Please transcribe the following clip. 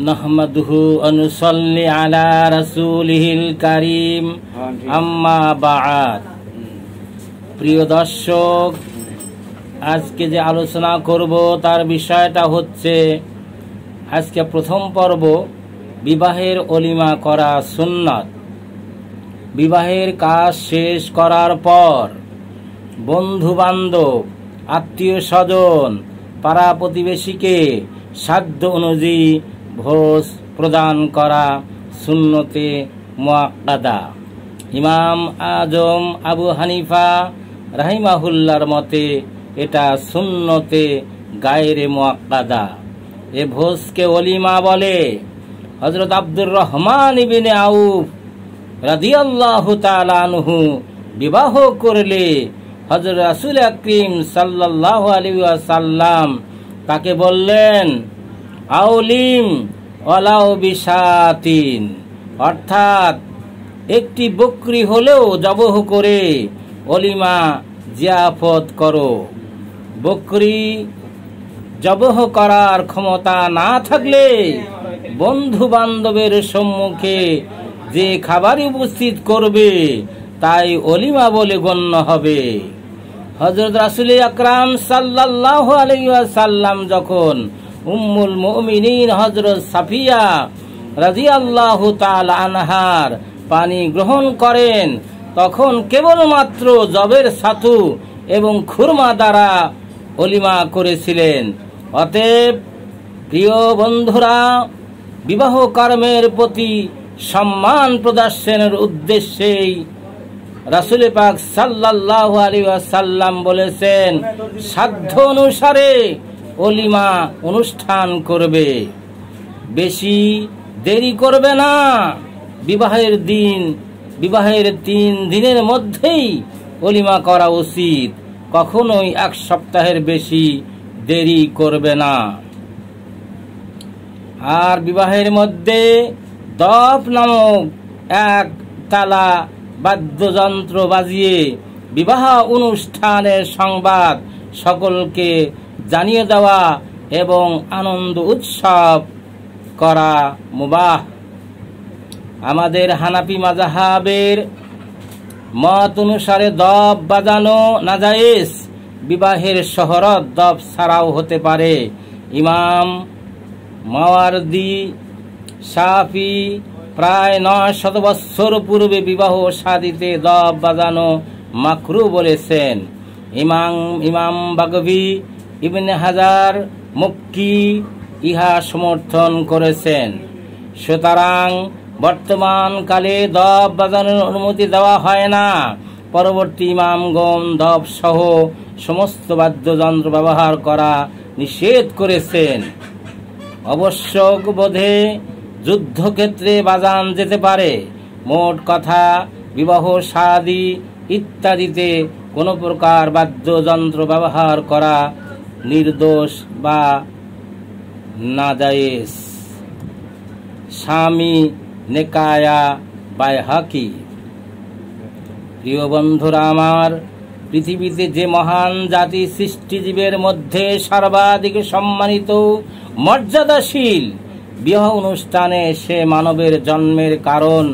নাহমাদুহু ওয়া নুসাল্লি আলা রাসূলিহিল কারীম আম্মা বা'দ। প্রিয় দর্শক, আজকে যে আলোচনা করব তার বিষয়টা হচ্ছে, আজকে প্রথম পর্ব বিবাহের অলিমা করা সুন্নাত। বিবাহের কাজ শেষ করার পর বন্ধু বান্ধব, আত্মীয় স্বজন, পাড়া প্রতিবেশীকে সাধ্য অনুযায়ী ভোজ প্রদান করা সুন্নতে মুআক্কাদা। ইমাম আজম আবু হানিফা রাহিমাহুল্লাহর মতে এটা সুন্নতে গায়রে মুআক্কাদা। এ ভোজকে অলিমা বলে। হযরত আব্দুর রহমান ইবনে আউফ রাদিয়াল্লাহু তাআলা আনহু বিবাহ করলে হযরত রাসূল আকরাম সাল্লাল্লাহু আলাইহি ওয়াসাল্লাম তাকে বললেন, আউলিম ওয়ালাউ বিশাতিন, অর্থাৎ একটি বকরি হলেও জবহ করে অলিমা জিয়াফত করো। বকরি জবহ করার ক্ষমতা না থাকলে বন্ধু বান্ধবের সম্মুখে যে খাবার উপস্থিত করবে তাই অলিমা বলে গণ্য হবে। হযরত রাসূল আকরাম সাল্লাল্লাহু আলাইহি ওয়াসাল্লাম যখন উম্মুল মুমিনিন হযরত সাফিয়া রাদিয়াল্লাহু তাআলা আনহার পানি গ্রহণ করেন, তখন কেবলমাত্র জবের ছাতু এবং খুরমা দ্বারা অলিমা করেছিলেন। অতএব প্রিয় বন্ধুরা, বিবাহ কর্মের প্রতি সম্মান প্রদর্শনের উদ্দেশ্যেই রাসূল পাক সাল্লাল্লাহু আলাইহি ওয়াসাল্লাম বলেছেন, সাধ্য অনুসারে অলিমা অনুষ্ঠান করবে, বেশি দেরি করবে না। বিবাহের 3 দিনের মধ্যেই অলিমা করা উচিত, কখনোই 1 সপ্তাহের বেশি দেরি করবে না। আর বিবাহের মধ্যে দফ নামক এক তালা বাদ্যযন্ত্র বাজিয়ে বিবাহ অনুষ্ঠানের সংবাদ সকলকে জানিয়ে দেওয়া এবং আনন্দ উৎসব করা মুবাহ। আমাদের হানাফি মাযহাবের মত অনুসারে দফ বাজানো নাজায়েজ। বিবাহের শহরত দফ ছাড়াও হতে পারে। ইমাম মাওয়ারদি শাফি প্রায় 900 বছর পূর্বে বিবাহ শাদীতে দফ বাজানো মাকরুহ বলেছেন। ইমাম বাগবী ইবনে হাজার মক্কি ইহা সমর্থন করেছেন। সুতরাং বর্তমান কালে দফ বাজানোর অনুমতি দেওয়া হয় না। পরবর্তী ইমামগণ দফ সহ সমস্ত বাদ্যযন্ত্র ব্যবহার করা নিষেধ করেছেন। আবশ্যক বোধে যুদ্ধক্ষেত্রে বাজান যেতে পারে। মোট কথা, বিবাহ শাদী ইত্যাদিতে কোনো প্রকার বাদ্যযন্ত্র ব্যবহার করা নির্দোষ বা নাজায়েজ। স্বামী নেকায়া বাইহাকি। প্রিয় বন্ধুরা আমার, পৃথিবীতে যে মহান জাতি সৃষ্টিজীবের মধ্যে সর্বাধিক সম্মানিত মর্যাদাশীল, বিবাহ অনুষ্ঠানে সে মানবের জন্মের কারণ